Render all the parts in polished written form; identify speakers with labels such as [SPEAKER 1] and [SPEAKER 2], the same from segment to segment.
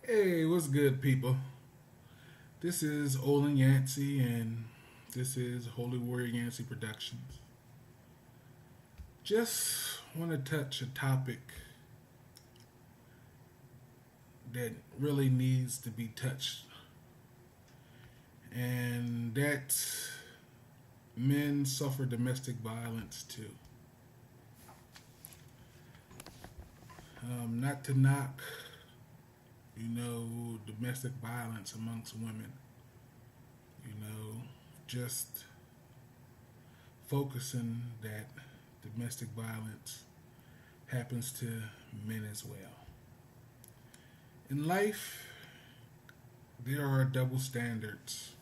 [SPEAKER 1] Hey, what's good, people? This is Yancey, and this is Holywarrioryancy Productions. Just want to touch a topic that really needs to be touched, and that's men suffer domestic violence too. Not to knock, domestic violence amongst women. Just focusing that domestic violence happens to men as well. In life, there are double standards,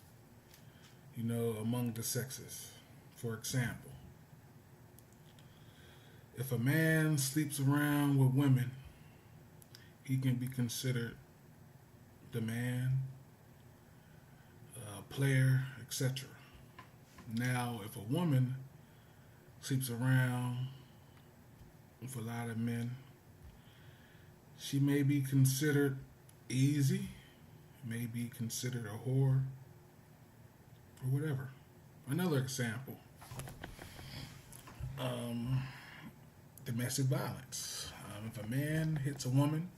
[SPEAKER 1] among the sexes. For example, if a man sleeps around with women, he can be considered the man, player, etc. Now, if a woman sleeps around with a lot of men, she may be considered easy, may be considered a whore, or whatever. Another example, um, domestic violence. If a man hits a woman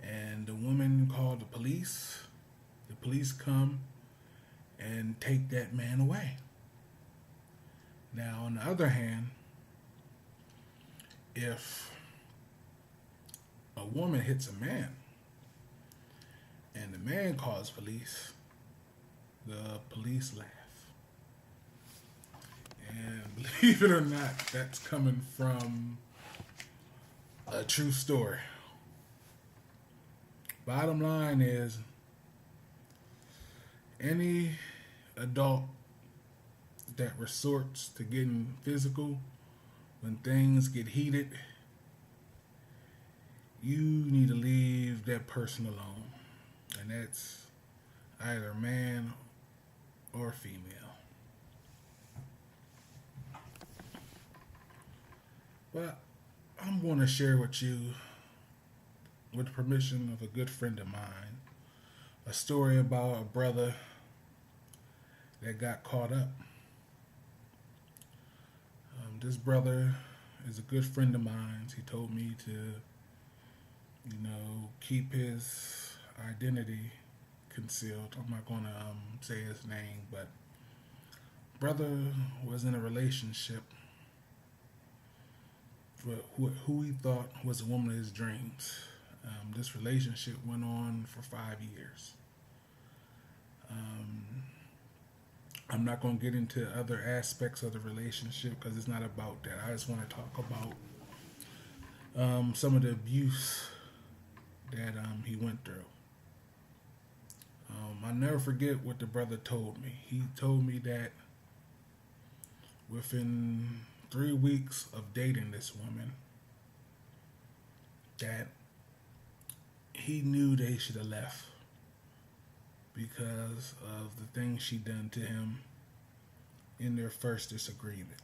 [SPEAKER 1] and the woman called the police come and take that man away. Now, on the other hand, if a woman hits a man and the man calls police, the police laugh. And believe it or not, that's coming from a true story. Bottom line is, any adult that resorts to getting physical when things get heated, you need to leave that person alone. And that's either man or female. But I'm going to share with you, with the permission of a good friend of mine, a story about a brother that got caught up. This brother is a good friend of mine. He told me to, keep his identity concealed. I'm not going to say his name, but brother was in a relationship with who he thought was a woman of his dreams. This relationship went on for 5 years. I'm not going to get into other aspects of the relationship because it's not about that. I just want to talk about some of the abuse that he went through. I'll never forget what the brother told me. He told me that within 3 weeks of dating this woman, that he knew they should have left because of the things she done to him in their first disagreement.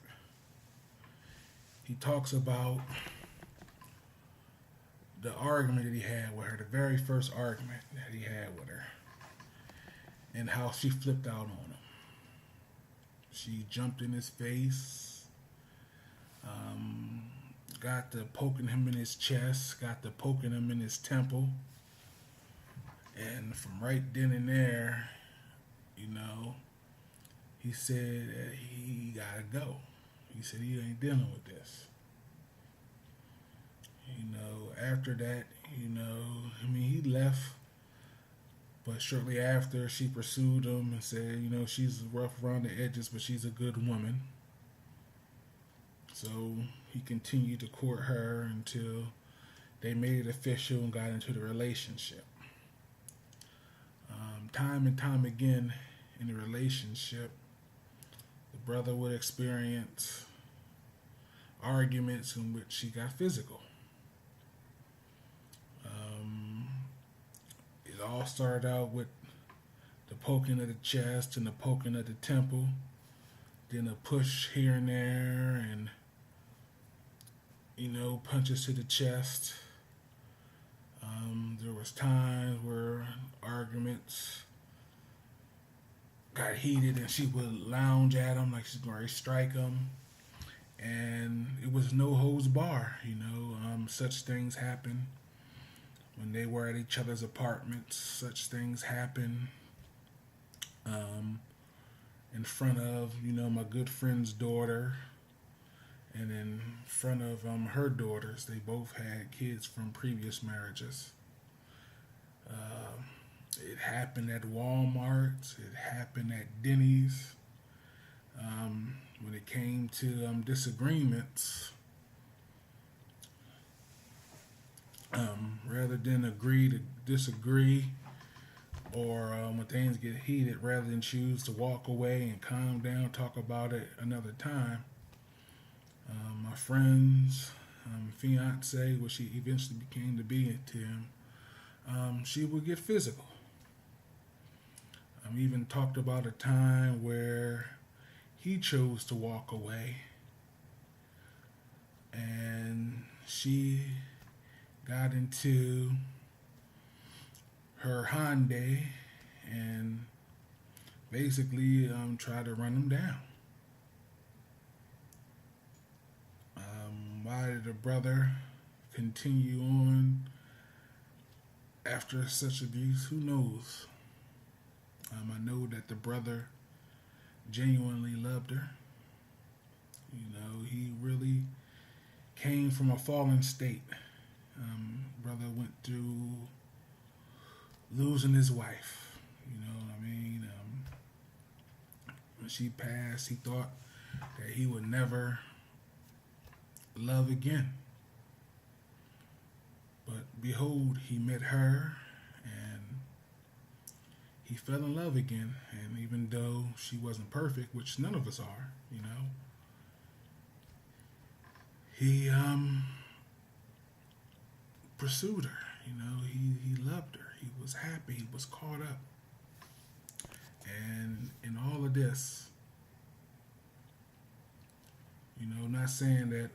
[SPEAKER 1] He talks about the argument that he had with her, the very first argument that he had with her, and how she flipped out on him. She jumped in his face, got to poking him in his chest, got to poking him in his temple. And from right then and there, he said that he gotta go. He said he ain't dealing with this. After that, he left. But shortly after, she pursued him and said, she's rough around the edges, but she's a good woman. So he continued to court her until they made it official and got into the relationship. Time and time again in the relationship, the brother would experience arguments in which she got physical. It all started out with the poking of the chest and the poking of the temple, then a push here and there, and punches to the chest. There were was times where arguments got heated and she would lounge at him like she's going to strike him. And it was no holds bar, you know. Such things happen when they were at each other's apartments. Such things happen in front of, you know, my good friend's daughter and in front of her daughters. They both had kids from previous marriages. It happened at Walmart. It happened at Denny's. When it came to disagreements, rather than agree to disagree, or when things get heated, rather than choose to walk away and calm down, talk about it another time, my friend's fiance, what she eventually became to be to him, she would get physical. Even talked about a time where he chose to walk away and she got into her Hyundai and basically tried to run him down. Why did the brother continue on after such abuse? Who knows? I know that the brother genuinely loved her. You know, he really came from a fallen state. Brother went through losing his wife. You know what I mean? When she passed, he thought that he would never love again. But behold, he met her and he fell in love again. And even though she wasn't perfect, which none of us are, you know, he pursued her. You know, he loved her. He was happy. He was caught up. And in all of this, you know, not saying that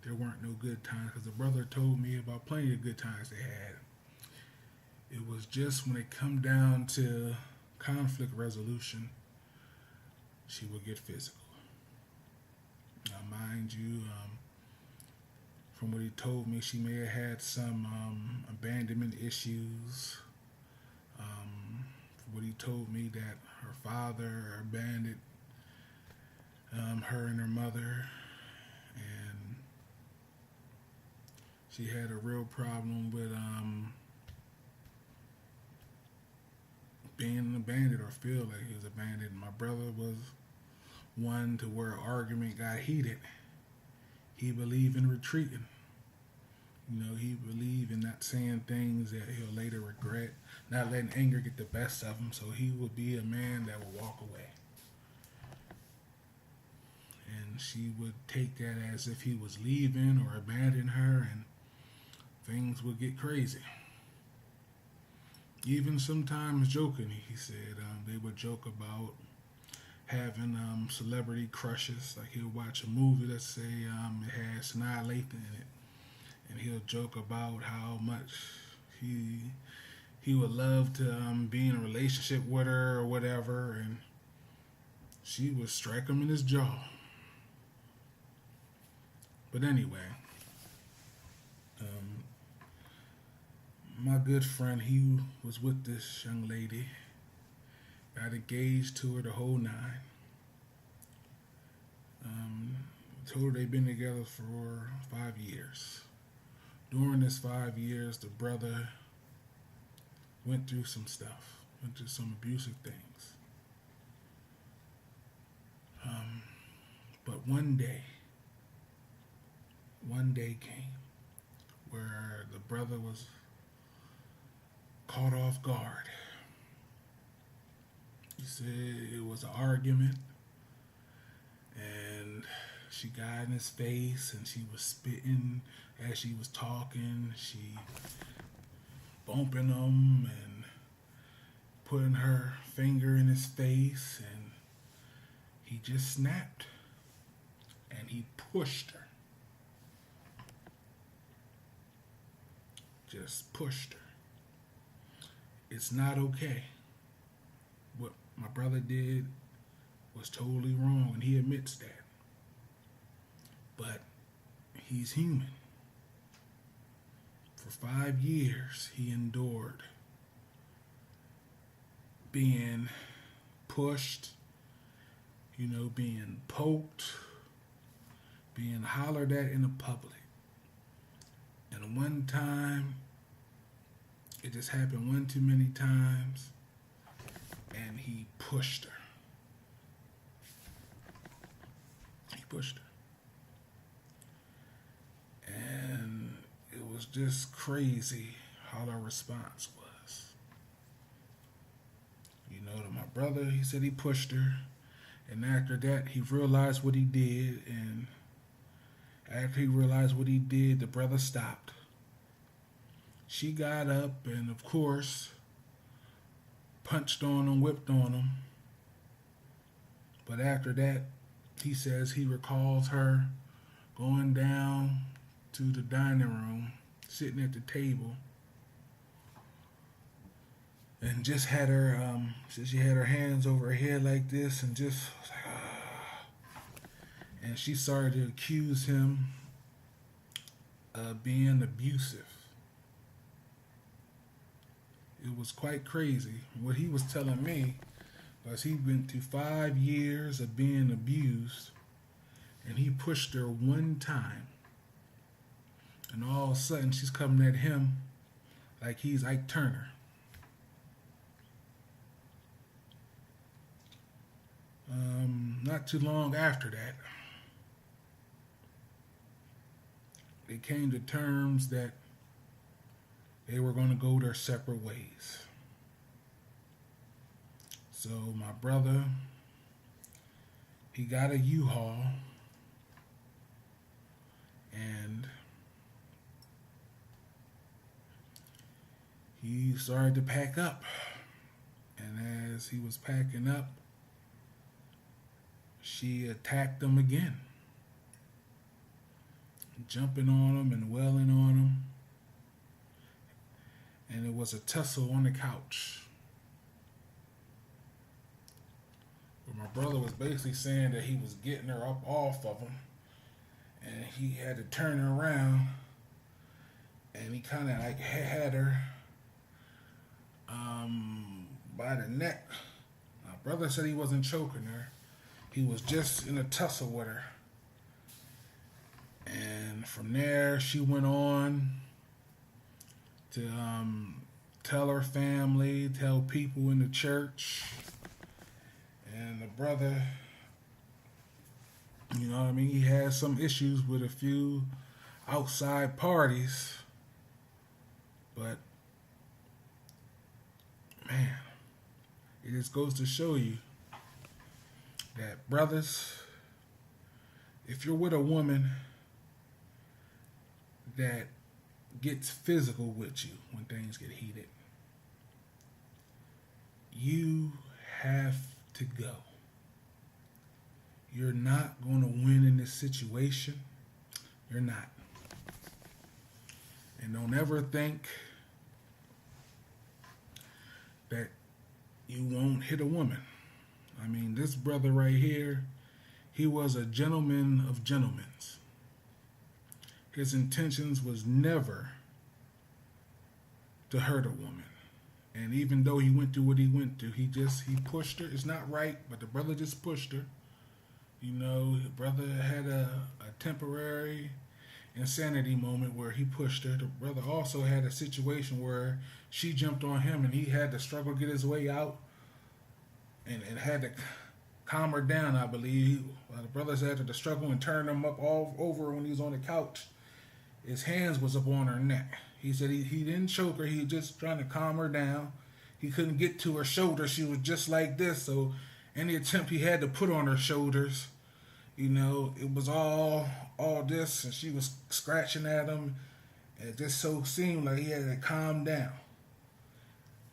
[SPEAKER 1] there weren't no good times, because the brother told me about plenty of good times they had. It was just when it come down to conflict resolution, she would get physical. Now, mind you, from what he told me, she may have had some abandonment issues. From what he told me, that her father abandoned her and her mother, and she had a real problem with being abandoned or feel like he was abandoned. My brother was one to where argument got heated. He believed in retreating. You know, he believed in not saying things that he'll later regret, not letting anger get the best of him. So he would be a man that would walk away. And she would take that as if he was leaving or abandoning her, and things would get crazy. Even sometimes jokingly, he said, they would joke about having celebrity crushes. Like he'll watch a movie, let's say it has Sanaa Lathan in it, and he'll joke about how much he would love to be in a relationship with her or whatever, and she would strike him in his jaw. But anyway, my good friend, he was with this young lady, got engaged to her the whole nine. Told her they've been together for 5 years. During this 5 years, the brother went through some stuff, went through some abusive things. But one day came where the brother was caught off guard. He said it was an argument, and she got in his face and she was spitting as she was talking. She bumping him and putting her finger in his face, and he just snapped and he pushed her. Just pushed her. it's not okay. What my brother did was totally wrong, and he admits that. But he's human. For 5 years, he endured being pushed, being poked, being hollered at in the public. And one time, it just happened one too many times, and he pushed her. He pushed her. And it was just crazy how her response was. To my brother, he said he pushed her. And after that, he realized what he did. And after he realized what he did, the brother stopped. She got up and, of course, punched on him, whipped on him. But after that, he says he recalls her going down to the dining room, sitting at the table, and just had her, she had her hands over her head like this, and just was like, ah. And she started to accuse him of being abusive. It was quite crazy. What he was telling me was he went through 5 years of being abused, and he pushed her one time. And all of a sudden, she's coming at him like he's Ike Turner. Not too long after that, they came to terms that they were going to go their separate ways. So my brother, he got a U-Haul, and he started to pack up. And as he was packing up, she attacked him again, jumping on him and wailing on him. And it was a tussle on the couch. But my brother was basically saying that he was getting her up off of him, and he had to turn her around, and he kind of like had her by the neck. My brother said he wasn't choking her. He was just in a tussle with her. And from there, she went on to tell her family, tell people in the church. And the brother, he had some issues with a few outside parties. But, man, it just goes to show you that, brothers, if you're with a woman that gets physical with you when things get heated, you have to go. You're not going to win in this situation. You're not. And don't ever think that you won't hit a woman. I mean, this brother right here, he was a gentleman of gentlemen. His intentions was never to hurt a woman. And even though he went through what he went through, he pushed her. It's not right, but the brother just pushed her. The brother had a temporary insanity moment where he pushed her. The brother also had a situation where she jumped on him and he had to struggle to get his way out and had to calm her down, I believe. The brothers had to struggle and turn him up all over when he was on the couch. His hands was up on her neck. He said he didn't choke her. He was just trying to calm her down. He couldn't get to her shoulder. She was just like this. So any attempt he had to put on her shoulders, it was all this. And she was scratching at him. And it just so seemed like he had to calm down.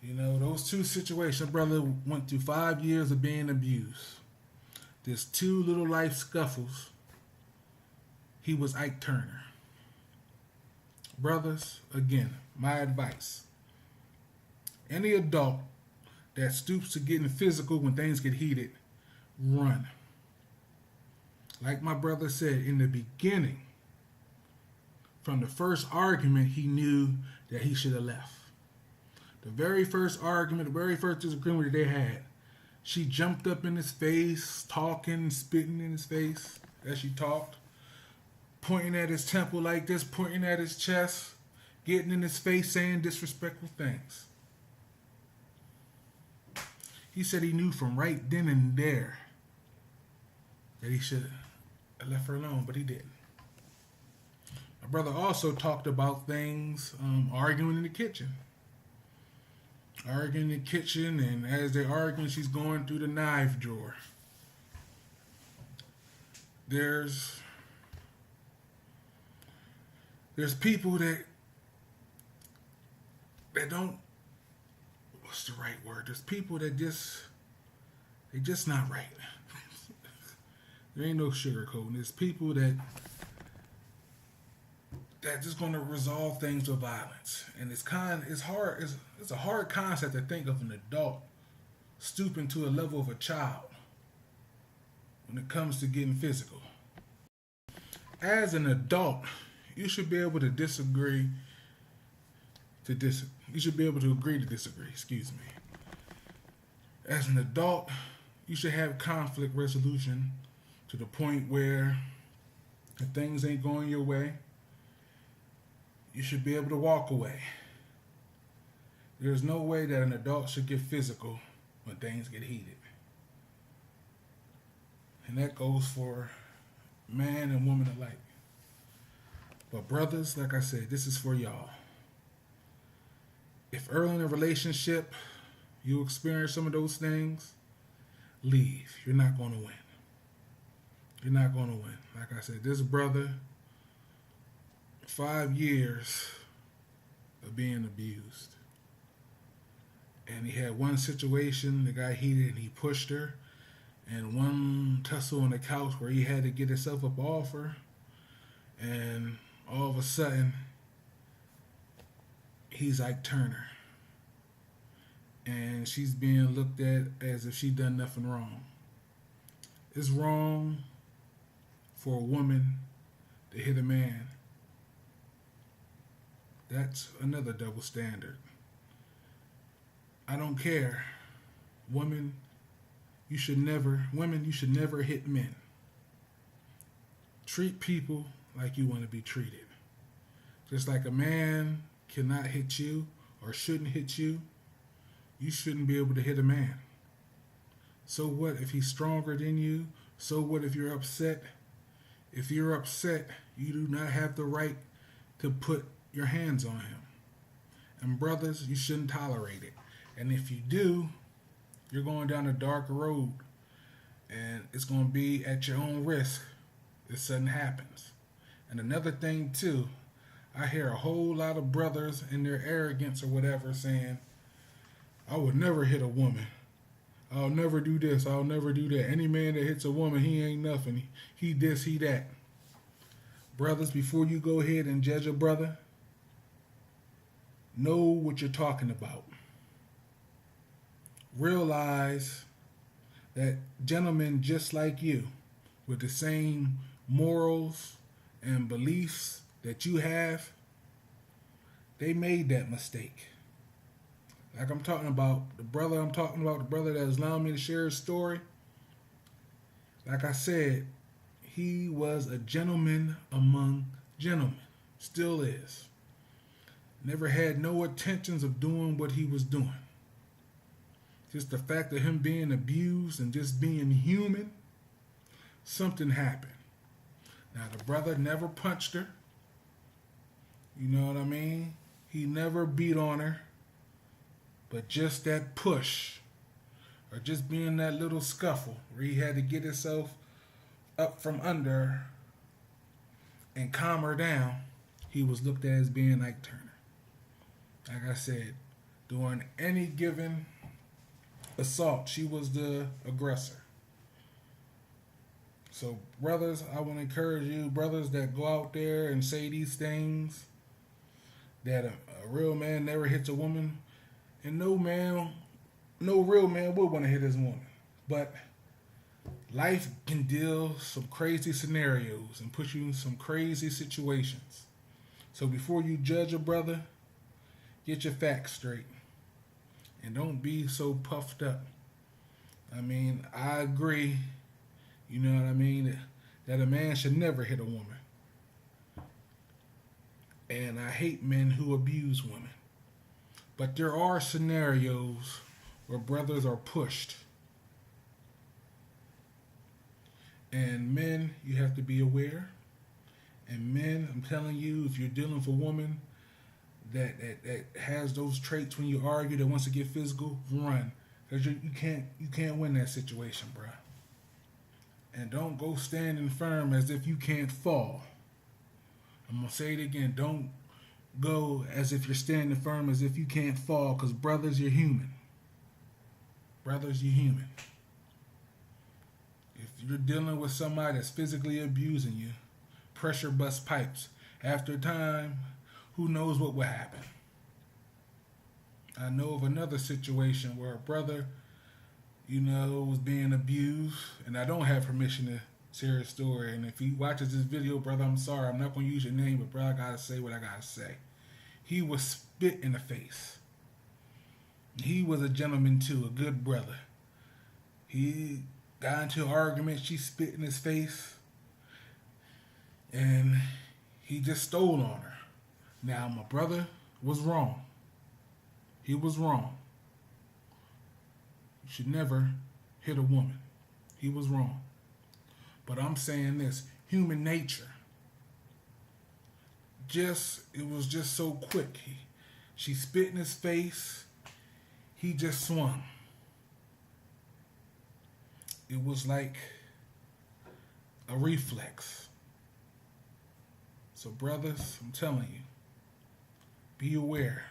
[SPEAKER 1] Those two situations, brother went through 5 years of being abused. There's 2 little life scuffles. He was Ike Turner. Brothers, again, my advice. Any adult that stoops to getting physical when things get heated, run. Like my brother said in the beginning, from the first argument, he knew that he should have left. The very first argument, the very first disagreement that they had, she jumped up in his face, talking, spitting in his face as she talked, pointing at his temple like this, pointing at his chest, getting in his face, saying disrespectful things. He said he knew from right then and there that he should have left her alone, but he didn't. My brother also talked about things, arguing in the kitchen. Arguing in the kitchen, and as they're arguing, she's going through the knife drawer. There's people that don't, what's the right word? There's people that they just not right. There ain't no sugarcoating. There's people that just gonna resolve things with violence, and it's hard. It's a hard concept to think of an adult stooping to a level of a child when it comes to getting physical. As an adult, you should be able to disagree. You should be able to agree to disagree. Excuse me. As an adult, you should have conflict resolution to the point where if things ain't going your way, you should be able to walk away. There's no way that an adult should get physical when things get heated. And that goes for man and woman alike. But brothers, like I said, this is for y'all. If early in a relationship you experience some of those things, leave. You're not going to win. You're not going to win. Like I said, this brother, 5 years of being abused. And he had one situation that got heated and he pushed her. And one tussle on the couch where he had to get himself up off her. And all of a sudden, he's Ike Turner. And she's being looked at as if she done nothing wrong. It's wrong for a woman to hit a man. That's another double standard. I don't care. Women, you should never hit men. Treat people like you want to be treated. Just like a man cannot hit you or shouldn't hit you, you shouldn't be able to hit a man. So what if he's stronger than you? So what if you're upset? If you're upset, you do not have the right to put your hands on him. And brothers, you shouldn't tolerate it. And if you do, you're going down a dark road. And it's going to be at your own risk if something happens. And another thing too, I hear a whole lot of brothers in their arrogance or whatever saying, I would never hit a woman. I'll never do this. I'll never do that. Any man that hits a woman, he ain't nothing. He this, he that. Brothers, before you go ahead and judge a brother, know what you're talking about. Realize that gentlemen just like you, with the same morals and beliefs that you have, they made that mistake. Like I'm talking about, the brother that has allowed me to share his story. Like I said, he was a gentleman among gentlemen. Still is. Never had no intentions of doing what he was doing. Just the fact of him being abused and just being human, something happened. Now the brother never punched her. You know what I mean? He never beat on her. But just that push, or just being that little scuffle where he had to get himself up from under and calm her down, he was looked at as being Ike Turner. Like I said, during any given assault, she was the aggressor. So brothers, I want to encourage you, brothers that go out there and say these things, that a real man never hits a woman, And no man, no real man would want to hit his woman. But life can deal some crazy scenarios and put you in some crazy situations. So before you judge a brother, get your facts straight. And don't be so puffed up. I mean, I agree, you know what I mean, that a man should never hit a woman. And I hate men who abuse women. But there are scenarios where brothers are pushed. And men, you have to be aware. And men, I'm telling you, if you're dealing with a woman that has those traits when you argue, that wants to get physical, run. Because you can't win that situation, bruh. And don't go standing firm as if you can't fall. I'm going to say it again. Don't go as if you're standing firm as if you can't fall, because brothers, you're human. Brothers, you're human. If you're dealing with somebody that's physically abusing you, pressure bust pipes. After a time, who knows what will happen. I know of another situation where a brother, was being abused, and I don't have permission to share his story. And if he watches this video, brother, I'm sorry. I'm not going to use your name, but brother, I got to say what I got to say. He was spit in the face. He was a gentleman too, a good brother. He got into an argument. She spit in his face. And he just stole on her. Now, my brother was wrong. He was wrong. You should never hit a woman. He was wrong. But I'm saying this, human nature. It was just so quick. She spit in his face. He just swung. It was like a reflex. So brothers, I'm telling you, be aware.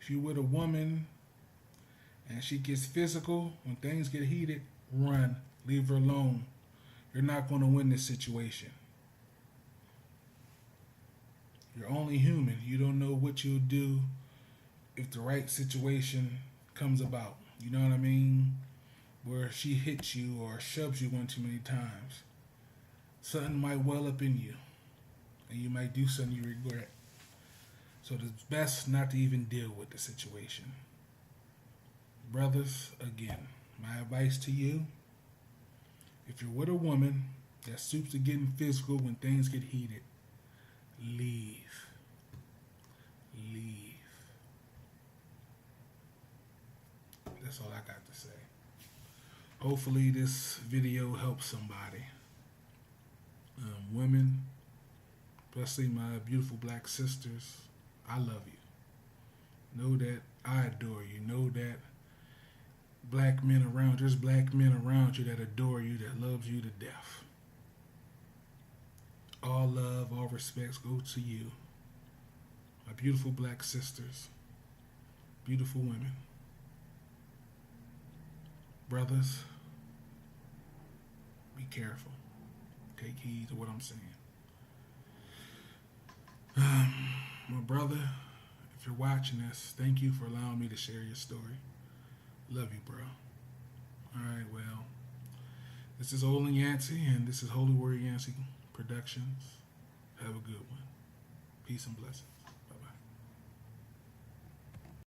[SPEAKER 1] If you're with a woman and she gets physical, when things get heated, run. Leave her alone. You're not going to win this situation. You're only human. You don't know what you'll do if the right situation comes about. You know what I mean? Where she hits you or shoves you one too many times. Something might well up in you. And you might do something you regret. So it's best not to even deal with the situation. Brothers, again, my advice to you, if you're with a woman that suits to getting physical when things get heated, leave. Leave. That's all I got to say. Hopefully this video helps somebody. Women, especially my beautiful black sisters, I love you. Know that I adore you. Know that there's black men around you that adore you, that loves you to death. All love, all respects go to you. My beautiful black sisters, beautiful women. Brothers, be careful. Take heed to what I'm saying. My brother, if you're watching this, thank you for allowing me to share your story. Love you, bro. Alright, well, this is Holywarrioryancy, and this is Holywarrioryancy Productions. Have a good one. Peace and blessings.